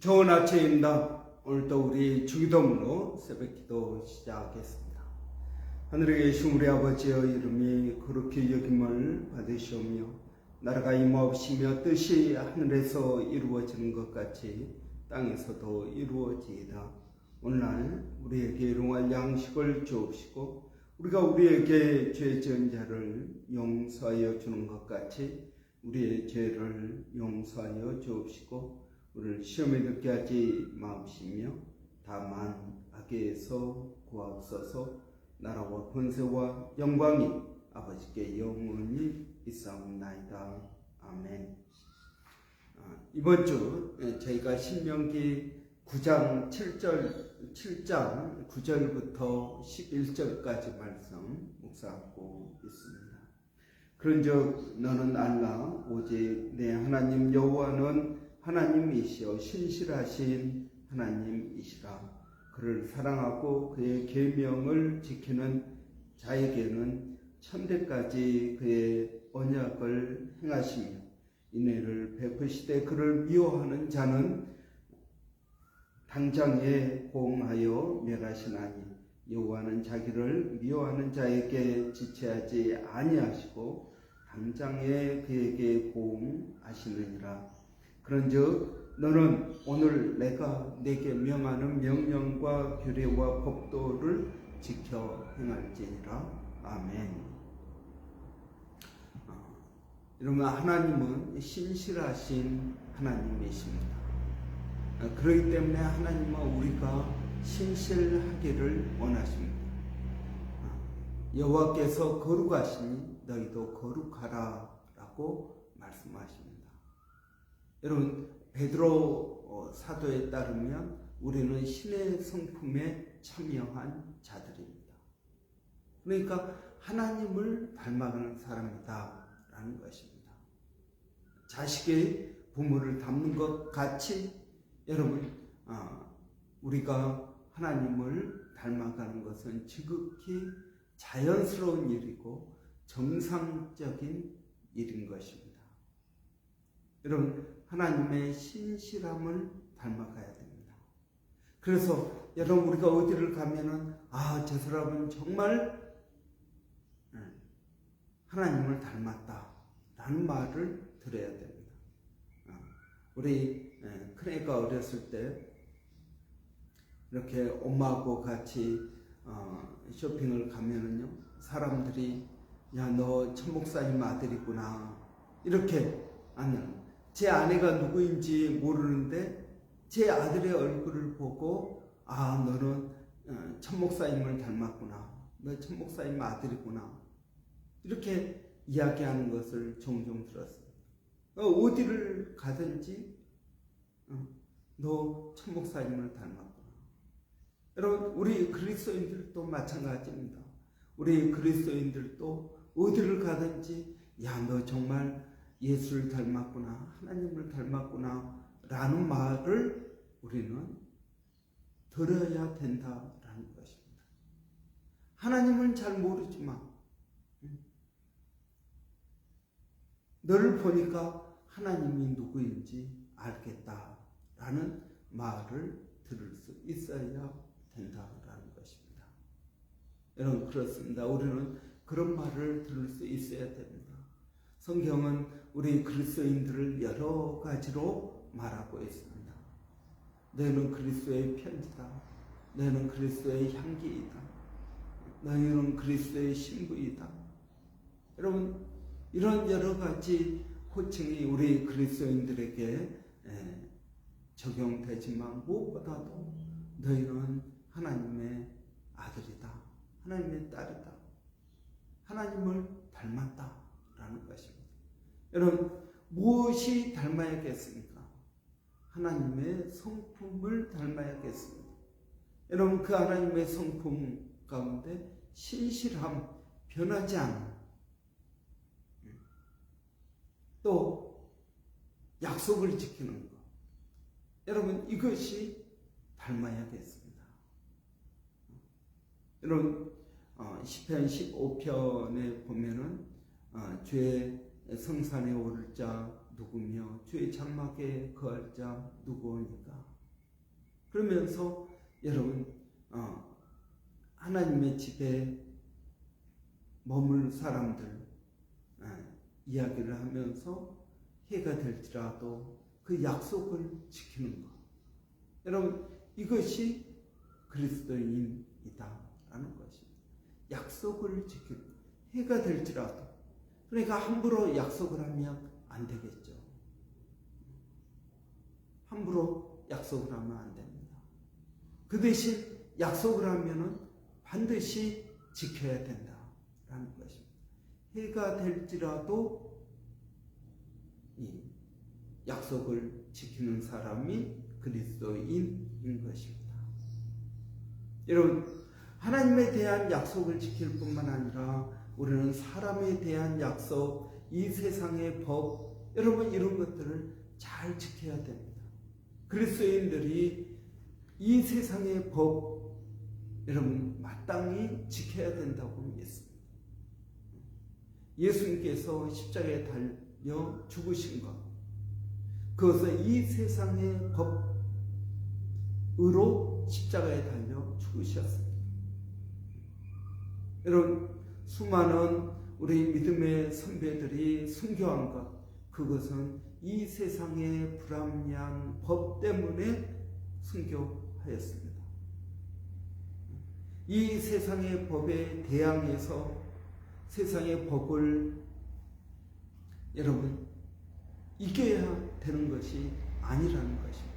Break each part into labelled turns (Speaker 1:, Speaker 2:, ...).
Speaker 1: 좋은 아침입니다. 오늘도 우리 주기도문으로 새벽기도 시작하겠습니다. 하늘에 계신 우리 아버지의 이름이 거룩히 여김을 받으시오며 나라가 임하옵시며 뜻이 하늘에서 이루어지는 것 같이 땅에서도 이루어지이다. 오늘날 우리에게 일용할 양식을 주옵시고 우리가 우리에게 죄 지은 자를 용서하여 주는 것 같이 우리의 죄를 용서하여 주옵시고 우리를 시험에 들게 하지 마옵시며 다만 악에서 구하옵소서. 나라와 권세와 영광이 아버지께 영원히 있사옵나이다. 아멘. 이번 주 저희가 신명기 9장 7장 9절부터 11절까지 말씀 묵상하고 있습니다. 그런즉 너는 알라 오직 내 하나님 여호와는 하나님이시여 신실하신 하나님이시라. 그를 사랑하고 그의 계명을 지키는 자에게는 천대까지 그의 언약을 행하시며 인애를 베푸시되 그를 미워하는 자는 당장에 고응하여 멸하시나니 여호와는 자기를 미워하는 자에게 지체하지 아니하시고 당장에 그에게 고응하시느니라. 그런즉 너는 오늘 내가 내게 명하는 명령과 규례와 법도를 지켜 행할지니라. 아멘. 여러분, 하나님은 신실하신 하나님이십니다. 그렇기 때문에 하나님은 우리가 신실하기를 원하십니다. 여호와께서 거룩하시니 너희도 거룩하라 라고 말씀하십니다. 여러분, 베드로 사도에 따르면 우리는 신의 성품에 참여한 자들입니다. 그러니까 하나님을 닮아가는 사람이다 라는 것입니다. 자식의 부모를 닮는 것 같이 여러분, 우리가 하나님을 닮아가는 것은 지극히 자연스러운 일이고 정상적인 일인 것입니다. 여러분, 하나님의 신실함을 닮아가야 됩니다. 그래서 여러분, 우리가 어디를 가면은 저 사람은 정말 하나님을 닮았다 라는 말을 들어야 됩니다. 우리 큰애가 어렸을 때 이렇게 엄마하고 같이 쇼핑을 가면은요, 사람들이 야, 너 천목사님 아들이구나 이렇게 하는, 제 아내가 누구인지 모르는데 제 아들의 얼굴을 보고 너는 천목사님을 닮았구나, 너 천목사님 아들이구나 이렇게 이야기하는 것을 종종 들었어요. 어디를 가든지 너 천목사님을 닮았구나. 여러분, 우리 그리스도인들도 마찬가지입니다. 우리 그리스도인들도 어디를 가든지 야, 너 정말 예수를 닮았구나, 하나님을 닮았구나 라는 말을 우리는 들어야 된다라는 것입니다. 하나님은 잘 모르지만 너를 보니까 하나님이 누구인지 알겠다라는 말을 들을 수 있어야 된다라는 것입니다. 여러분, 그렇습니다. 우리는 그런 말을 들을 수 있어야 됩니다. 성경은 우리 그리스도인들을 여러 가지로 말하고 있습니다. 너희는 그리스도의 편지다. 너희는 그리스도의 향기이다. 너희는 그리스도의 신부이다. 여러분, 이런 여러 가지 호칭이 우리 그리스도인들에게 적용되지만 무엇보다도 너희는 하나님의 아들이다. 하나님의 딸이다. 하나님을 닮았다 라는 것입니다. 여러분, 무엇이 닮아야겠습니까? 하나님의 성품을 닮아야겠습니다. 여러분, 그 하나님의 성품 가운데 신실함, 변하지 않은, 또 약속을 지키는 것, 여러분, 이것이 닮아야겠습니다. 여러분, 시편 15편에 보면은 주의 성산에 오를 자 누구며 주의 장막에 거할 자 누구오니까 그러면서 여러분 하나님의 집에 머물 사람들 이야기를 하면서 해가 될지라도 그 약속을 지키는 것. 여러분 이것이 그리스도인이다라는 것입니다. 약속을 지키는 것. 해가 될지라도 그러니까 함부로 약속을 하면 안 되겠죠. 함부로 약속을 하면 안 됩니다. 그 대신 약속을 하면은 반드시 지켜야 된다라는 것입니다. 해가 될지라도 이 약속을 지키는 사람이 그리스도인인 것입니다. 여러분, 하나님에 대한 약속을 지킬 뿐만 아니라 우리는 사람에 대한 약속, 이 세상의 법, 여러분 이런 것들을 잘 지켜야 됩니다. 그리스도인들이 이 세상의 법, 여러분 마땅히 지켜야 된다고 믿습니다. 예수님께서 십자가에 달려 죽으신 것, 그것은 이 세상의 법으로 십자가에 달려 죽으셨습니다. 여러분, 수많은 우리 믿음의 선배들이 순교한 것, 그것은 이 세상의 불합리한 법 때문에 순교하였습니다. 이 세상의 법에 대항해서 세상의 법을 여러분 이겨야 되는 것이 아니라는 것입니다.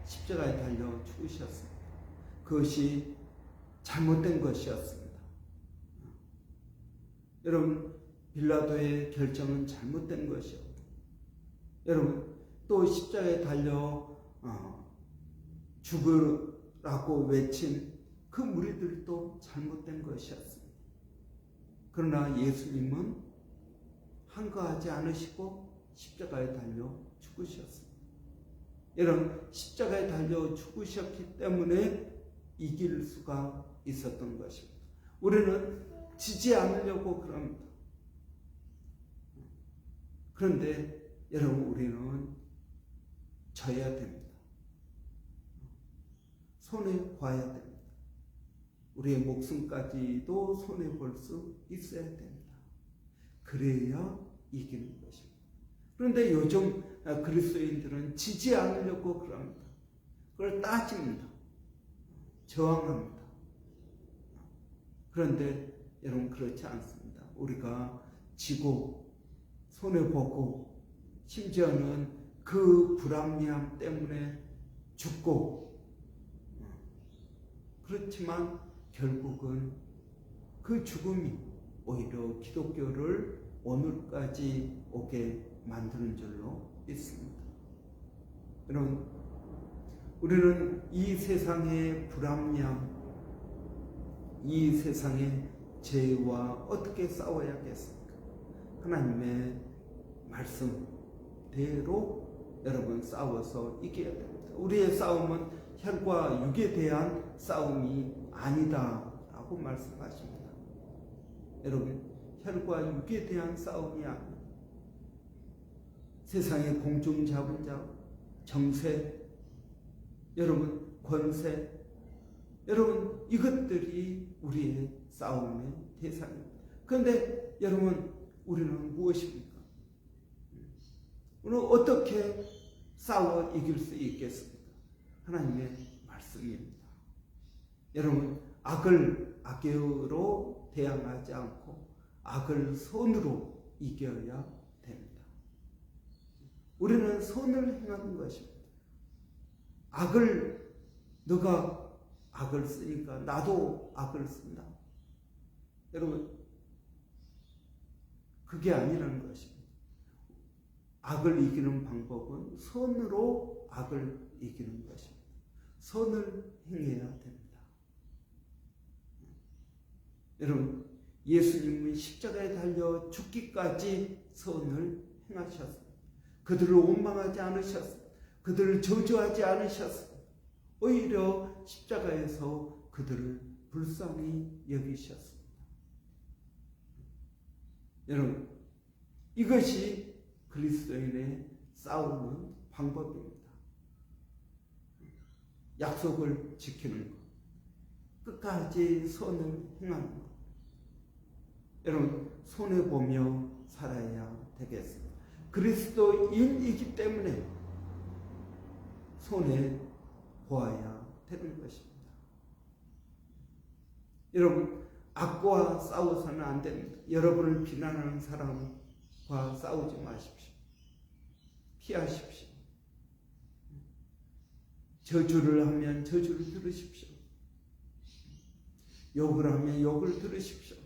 Speaker 1: 십자가에 달려 죽으셨습니다. 그것이 잘못된 것이었습니다. 여러분, 빌라도의 결정은 잘못된 것이었고, 여러분 또 십자가에 달려 죽으라고 외친 그 무리들도 잘못된 것이었습니다. 그러나 예수님은 한가하지 않으시고 십자가에 달려 죽으셨습니다. 여러분, 십자가에 달려 죽으셨기 때문에 이길 수가 있었던 것입니다. 우리는 지지 않으려고 그럽니다. 그런데 여러분, 우리는 져야 됩니다. 손에 봐야 됩니다. 우리의 목숨까지도 손에 볼 수 있어야 됩니다. 그래야 이기는 것입니다. 그런데 요즘 그리스도인들은 지지 않으려고 그럽니다. 그걸 따집니다. 저항합니다. 그런데 여러분 그렇지 않습니다. 우리가 지고 손해보고 심지어는 그 불합리함 때문에 죽고, 그렇지만 결국은 그 죽음이 오히려 기독교를 오늘까지 오게 만드는 줄로 믿습니다. 여러분, 우리는 이 세상의 불합리함, 이 세상의 죄와 어떻게 싸워야겠습니까? 하나님의 말씀대로 여러분 싸워서 이겨야 됩니다. 우리의 싸움은 혈과 육에 대한 싸움이 아니다라고 말씀하십니다. 여러분, 혈과 육에 대한 싸움이 아닙니다. 세상의 공중 잡은 자, 정세, 여러분 권세, 여러분 이것들이 우리의 싸움의 대상입니다. 그런데 여러분, 우리는 무엇입니까? 우리는 어떻게 싸워 이길 수 있겠습니까? 하나님의 말씀입니다. 여러분, 악을 악으로 대항하지 않고 악을 손으로 이겨야 됩니다. 우리는 손을 행하는 것입니다. 악을, 너가 악을 쓰니까 나도 악을 쓴다. 여러분, 그게 아니라는 것입니다. 악을 이기는 방법은 손으로 악을 이기는 것입니다. 손을 행해야 됩니다. 여러분, 예수님은 십자가에 달려 죽기까지 손을 행하셨습니다. 그들을 원망하지 않으셨습니다. 그들을 저주하지 않으셨습니다. 오히려 십자가에서 그들을 불쌍히 여기셨습니다. 여러분, 이것이 그리스도인의 싸우는 방법입니다. 약속을 지키는 것, 끝까지 선을 행하는 것. 여러분, 손해보며 살아야 되겠습니다. 그리스도인이기 때문에 손해보아야 되는 것입니다. 여러분, 악과 싸워서는 안 됩니다. 여러분을 비난하는 사람과 싸우지 마십시오. 피하십시오. 저주를 하면 저주를 들으십시오. 욕을 하면 욕을 들으십시오.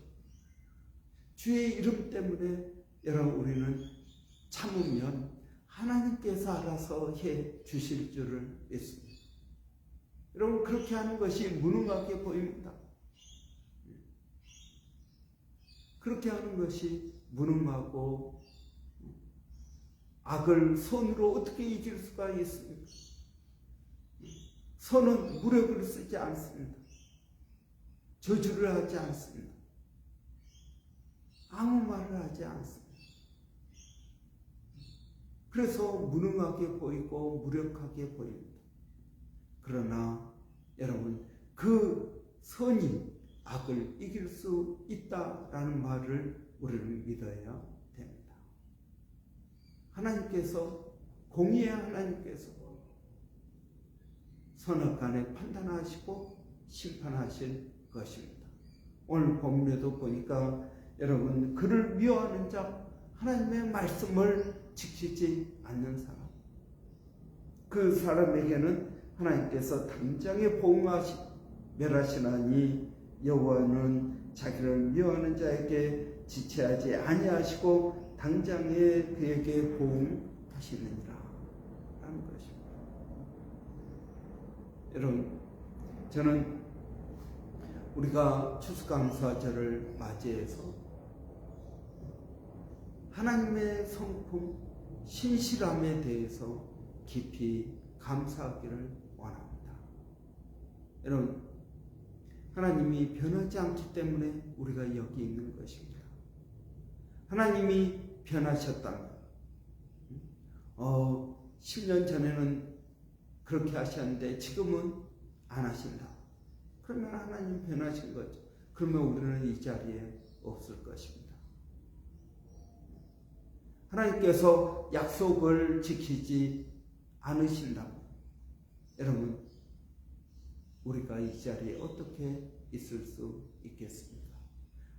Speaker 1: 주의 이름 때문에 여러분, 우리는 참으면 하나님께서 알아서 해 주실 줄을 믿습니다. 여러분, 그렇게 하는 것이 무능하게 보입니다. 그렇게 하는 것이 무능하고 악을 선으로 어떻게 이길 수가 있습니까? 선은 무력을 쓰지 않습니다. 저주를 하지 않습니다. 아무 말을 하지 않습니다. 그래서 무능하게 보이고 무력하게 보입니다. 그러나 여러분, 그 선이 악을 이길 수 있다라는 말을 우리는 믿어야 됩니다. 하나님께서, 공의의 하나님께서 선악간에 판단하시고 심판하실 것입니다. 오늘 본문에도 보니까 여러분, 그를 미워하는 자, 하나님의 말씀을 지키지 않는 사람, 그 사람에게는 하나님께서 당장에 멸하시나니 여호와는 자기를 미워하는 자에게 지체하지 아니하시고 당장에 그에게 보응하시느니라 라는 것입니다. 여러분, 저는 우리가 추수감사절을 맞이해서 하나님의 성품, 신실함에 대해서 깊이 감사하기를 원합니다. 여러분, 하나님이 변하지 않기 때문에 우리가 여기 있는 것입니다. 하나님이 변하셨다면 10년 전에는 그렇게 하셨는데 지금은 안 하신다. 그러면 하나님 변하신 거죠. 그러면 우리는 이 자리에 없을 것입니다. 하나님께서 약속을 지키지 않으신다면 여러분, 우리가 이 자리에 어떻게 있을 수 있겠습니까?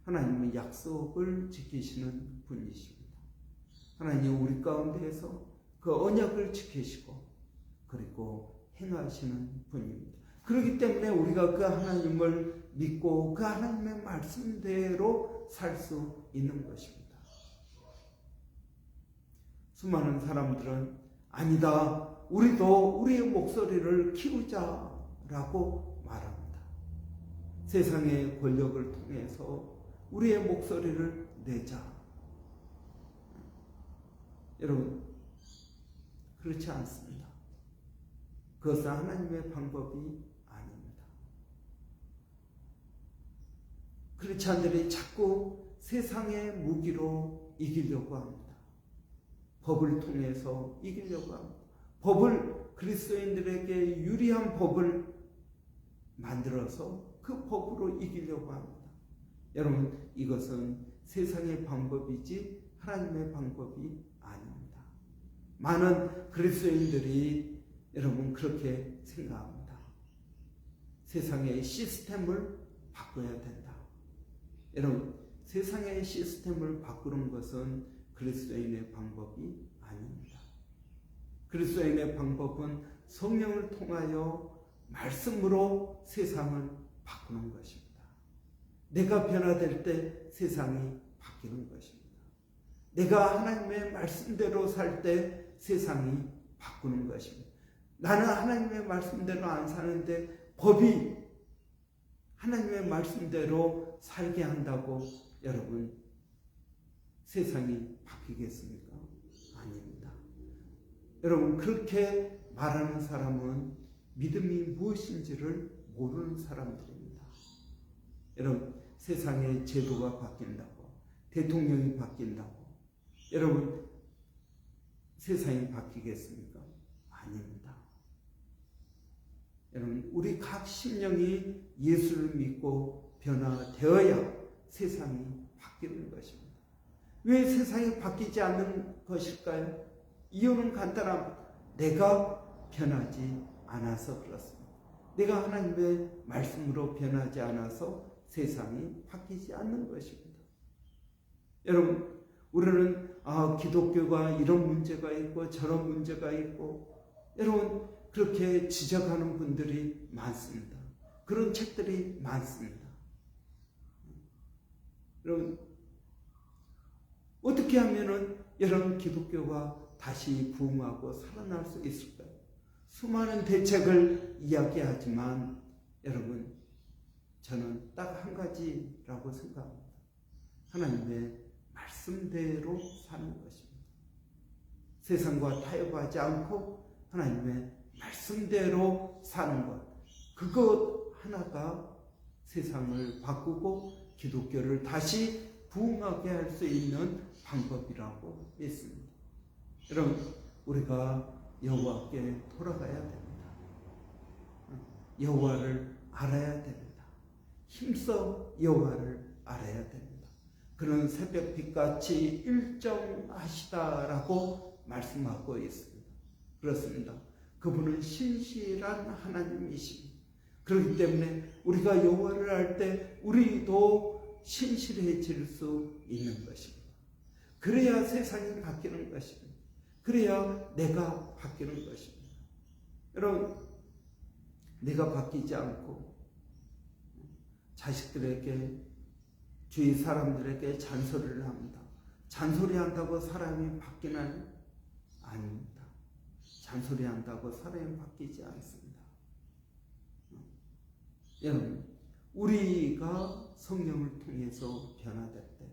Speaker 1: 하나님은 약속을 지키시는 분이십니다. 하나님 우리 가운데에서 그 언약을 지키시고 그리고 행하시는 분입니다. 그렇기 때문에 우리가 그 하나님을 믿고 그 하나님의 말씀대로 살 수 있는 것입니다. 수많은 사람들은 아니다, 우리도 우리의 목소리를 키우자라고 말합니다. 세상의 권력을 통해서 우리의 목소리를 내자. 여러분, 그렇지 않습니다. 그것은 하나님의 방법이 아닙니다. 그렇지 않으니 자꾸 세상의 무기로 이기려고 합니다. 법을 통해서 이기려고 합니다. 법을, 그리스도인들에게 유리한 법을 만들어서 그 법으로 이기려고 합니다. 여러분, 이것은 세상의 방법이지 하나님의 방법이 아닙니다. 많은 그리스도인들이 여러분 그렇게 생각합니다. 세상의 시스템을 바꿔야 된다. 여러분, 세상의 시스템을 바꾸는 것은 그리스도인의 방법이 아닙니다. 그리스도인의 방법은 성령을 통하여 말씀으로 세상을 바꾸는 것입니다. 내가 변화될 때 세상이 바뀌는 것입니다. 내가 하나님의 말씀대로 살 때 세상이 바꾸는 것입니다. 나는 하나님의 말씀대로 안 사는데 법이 하나님의 말씀대로 살게 한다고 여러분 세상이 바뀌겠습니까? 아닙니다. 여러분, 그렇게 말하는 사람은 믿음이 무엇인지를 모르는 사람들입니다. 여러분, 세상의 제도가 바뀐다고, 대통령이 바뀐다고 여러분 세상이 바뀌겠습니까? 아닙니다. 여러분, 우리 각 심령이 예수를 믿고 변화되어야 세상이 바뀌는 것입니다. 왜 세상이 바뀌지 않는 것일까요? 이유는 간단합니다. 내가 변하지 않아서 그렇습니다. 내가 하나님의 말씀으로 변하지 않아서 세상이 바뀌지 않는 것입니다. 여러분, 우리는 기독교가 이런 문제가 있고 저런 문제가 있고, 여러분, 그렇게 지적하는 분들이 많습니다. 그런 책들이 많습니다. 여러분, 어떻게 하면은 여러분 기독교가 다시 부흥하고 살아날 수 있을까요? 수많은 대책을 이야기하지만 여러분, 저는 딱 한 가지라고 생각합니다. 하나님의 말씀대로 사는 것입니다. 세상과 타협하지 않고 하나님의 말씀대로 사는 것, 그것 하나가 세상을 바꾸고 기독교를 다시 부흥하게 할 수 있는 방법이라고 믿습니다. 여러분, 우리가 여호와께 돌아가야 됩니다. 여호와를 알아야 됩니다. 힘써 여호와를 알아야 됩니다. 그는 새벽빛같이 일정하시다라고 말씀하고 있습니다. 그렇습니다. 그분은 신실한 하나님이십니다. 그렇기 때문에 우리가 여호와를 알 때 우리도 신실해질 수 있는 것입니다. 그래야 세상이 바뀌는 것입니다. 그래야 내가 바뀌는 것입니다. 여러분, 내가 바뀌지 않고 자식들에게, 주위 사람들에게 잔소리를 합니다. 잔소리한다고 사람이 바뀌나요? 아닙니다. 잔소리한다고 사람이 바뀌지 않습니다. 여러분, 우리가 성령을 통해서 변화될 때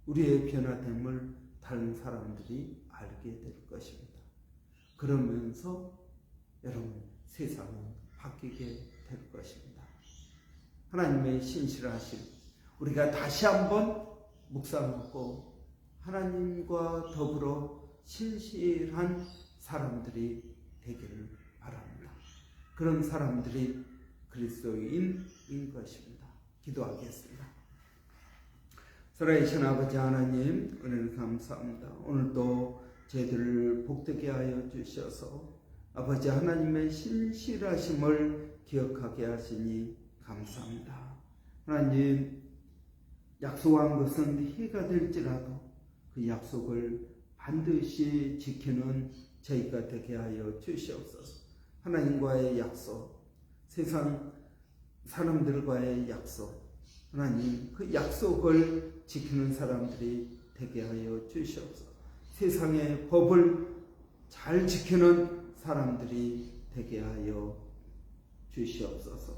Speaker 1: 우리의 변화됨을 다른 사람들이 알게 될 것입니다. 그러면서 여러분, 세상은 바뀌게 될 것입니다. 하나님의 신실하심, 우리가 다시 한번 묵상하고 하나님과 더불어 신실한 사람들이 되기를 바랍니다. 그런 사람들이 그리스도인인 것입니다. 기도하겠습니다. 살아계신 아버지 하나님, 은혜를 감사합니다. 오늘도 저희들을 복되게 하여 주셔서 아버지 하나님의 신실하심을 기억하게 하시니 감사합니다. 하나님, 약속한 것은 해가 될지라도 그 약속을 반드시 지키는 저희가 되게 하여 주시옵소서. 하나님과의 약속, 세상 사람들과의 약속, 하나님 그 약속을 지키는 사람들이 되게 하여 주시옵소서. 세상의 법을 잘 지키는 사람들이 되게 하여 주시옵소서.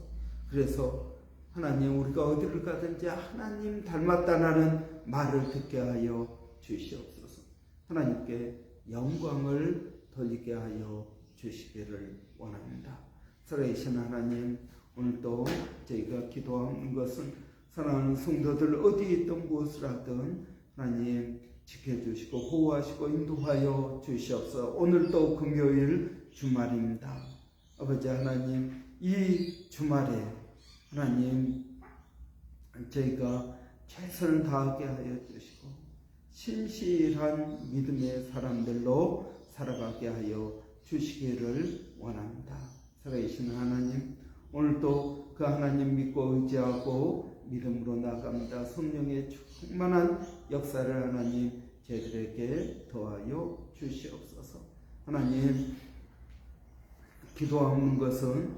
Speaker 1: 그래서 하나님, 우리가 어디를 가든지 하나님 닮았다라는 말을 듣게 하여 주시옵소서. 하나님께 영광을 돌리게 하여 주시기를 원합니다. 살아계신 하나님, 오늘도 저희가 기도하는 것은 사랑하는 성도들 어디에 있든 무엇을 하든 하나님 지켜주시고 보호하시고 인도하여 주시옵소서. 오늘도 금요일 주말입니다. 아버지 하나님, 이 주말에 하나님 저희가 최선을 다하게 하여 주시고 신실한 믿음의 사람들로 살아가게 하여 주시기를 원합니다. 살아계신 하나님, 오늘도 그 하나님 믿고 의지하고 믿음으로 나갑니다. 성령의 충만한 역사를 하나님 저희들에게 더하여 주시옵소서. 하나님, 기도하는 것은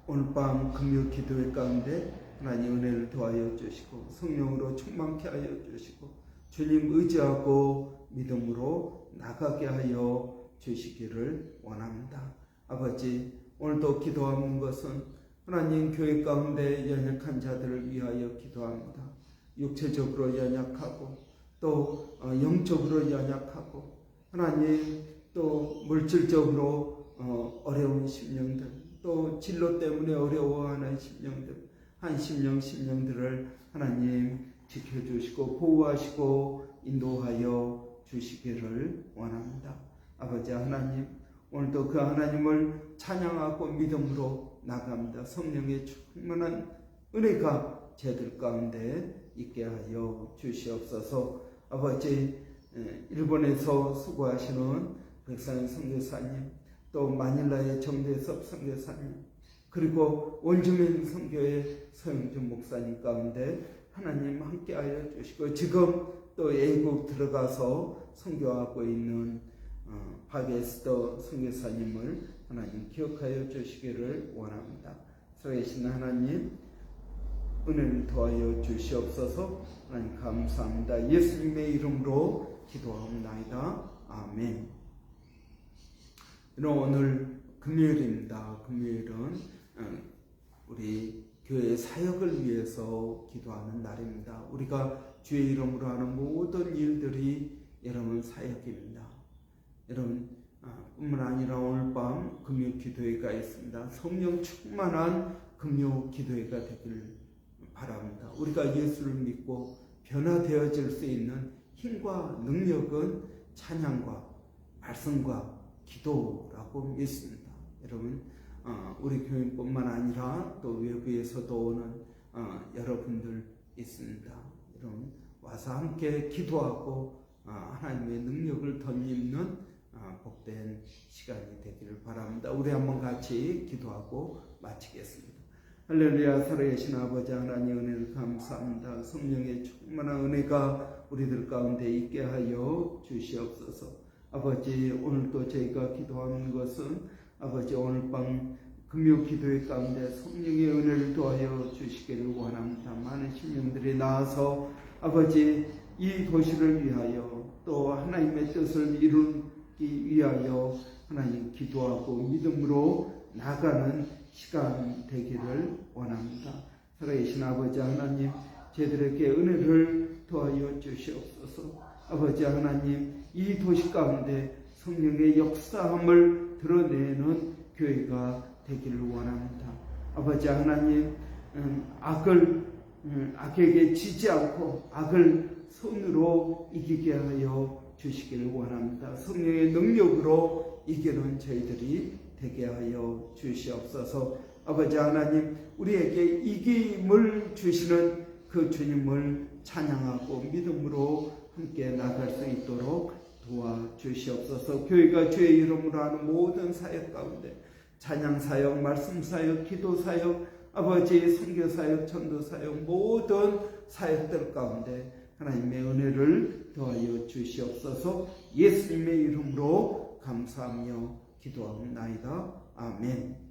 Speaker 1: 오늘 밤 금요 기도회 가운데 하나님 은혜를 더하여 주시고 성령으로 충만케 하여 주시고 주님 의지하고 믿음으로 나가게 하여 주시기를 원합니다. 아버지, 오늘도 기도하는 것은 하나님 교회 가운데 연약한 자들을 위하여 기도합니다. 육체적으로 연약하고 또 영적으로 연약하고 하나님 또 물질적으로 어려운 심령들, 또 진로 때문에 어려워하는 심령들, 한 심령들을 하나님 지켜주시고 보호하시고 인도하여 주시기를 원합니다. 아버지 하나님, 오늘도 그 하나님을 찬양하고 믿음으로 나갑니다. 성령의 충만한 은혜가 저희들 가운데 있게 하여 주시옵소서. 아버지, 일본에서 수고하시는 백상현 선교사님, 또 마닐라의 정대섭 선교사님, 그리고 원주민 선교의 서영준 목사님 가운데 하나님 함께하여 주시고, 지금 또 애국 들어가서 선교하고 있는 박에스더 선교사님을 하나님 기억하여 주시기를 원합니다. 살아계신 하나님, 은혜를 더하여 주시옵소서. 하나님 감사합니다. 예수님의 이름으로 기도하옵나이다. 아멘. 오늘 금요일입니다. 금요일은 우리 교회 사역을 위해서 기도하는 날입니다. 우리가 주의 이름으로 하는 모든 일들이 여러분 사역입니다. 여러분 뿐만 아니라 오늘 밤 금요 기도회가 있습니다. 성령 충만한 금요 기도회가 되길 바랍니다. 우리가 예수를 믿고 변화되어질 수 있는 힘과 능력은 찬양과 말씀과 기도라고 믿습니다. 여러분, 우리 교인뿐만 아니라 또 외부에서도 오는 여러분들 있습니다. 여러분 와서 함께 기도하고 하나님의 능력을 덧입는 복된 시간이 되기를 바랍니다. 우리 한번 같이 기도하고 마치겠습니다. 할렐루야. 살아계신 아버지 하나님, 은혜를 감사합니다. 성령의 충만한 은혜가 우리들 가운데 있게 하여 주시옵소서. 아버지, 오늘도 저희가 기도하는 것은 아버지 오늘 밤 금요 기도회 가운데 성령의 은혜를 더하여 주시기를 원합니다. 많은 신령들이 나와서 아버지 이 도시를 위하여 또 하나님의 뜻을 이루기 위하여 하나님 기도하고 믿음으로 나가는 시간 되기를 원합니다. 살아계신 아버지 하나님, 저희들에게 은혜를 더하여 주시옵소서. 아버지 하나님, 이 도시 가운데 성령의 역사함을 드러내는 교회가 되기를 원합니다. 아버지 하나님, 악에게 지지 않고 악을 손으로 이기게 하여 주시기를 원합니다. 성령의 능력으로 이기는 저희들이 되게 하여 주시옵소서. 아버지 하나님, 우리에게 이김을 주시는 그 주님을 찬양하고 믿음으로 함께 나갈 수 있도록 도와주시옵소서. 교회가 주의 이름으로 하는 모든 사역 가운데 찬양사역, 말씀사역, 기도사역, 아버지 선교사역, 전도사역, 모든 사역들 가운데 하나님의 은혜를 더하여 주시옵소서. 예수님의 이름으로 감사하며 기도하옵나이다. 아멘.